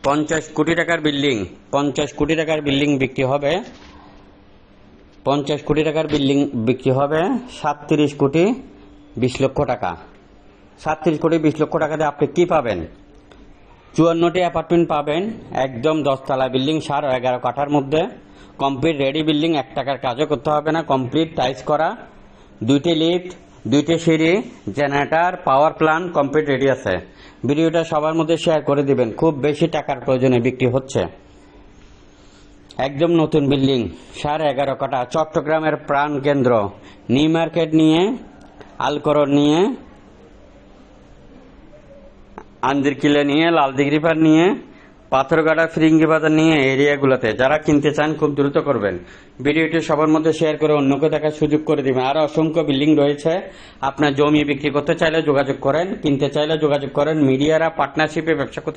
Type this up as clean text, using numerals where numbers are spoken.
50 কোটি টাকার বিল্ডিং, 50 কোটি টাকার বিল্ডিং বিক্রি হবে, 50 কোটি টাকার বিল্ডিং বিক্রি হবে 37 কোটি 20 লক্ষ টাকা। 37 কোটি 20 লক্ষ টাকাতে আপনি কি পাবেন? 54টি অ্যাপার্টমেন্ট পাবেন, একদম 10তলা বিল্ডিং, 11.5 কাঠার মধ্যে, কমপ্লিট রেডি বিল্ডিং, 1 টাকার কাজও করতে হবে না, কমপ্লিট টাইলস করা, 2টি লিফট, 2টি সিঁড়ি, generator, power plant complete ready আছে। ভিডিওটা সবার মধ্যে শেয়ার করে দিবেন, খুব বেশি টাকার প্রয়োজনে বিক্রি হচ্ছে। একদম নতুন বিল্ডিং, 11.5 কাঠা, চট্টগ্রামের প্রাণ কেন্দ্র, নিউ মার্কেট নিয়ে, আলকরণ নিয়ে, আন্দিরকিলা নিয়ে, লালদিঘিপার নিয়ে, পাথরঘাটা, ফিরিঙ্গি বাজার নিয়ে এরিয়াগুলোতে যারা কিনতে চান খুব দ্রুত করবেন। ভিডিওটি সবার মধ্যে শেয়ার করে অন্যকে দেখার সুযোগ করে দিবেন। আরো অসংখ্য বিল্ডিং রয়েছে। আপনার জমি বিক্রি করতে চাইলে যোগাযোগ করেন, কিনতে চাইলে যোগাযোগ করেন। মিডিয়ারা পার্টনারশিপে ব্যবসা করতে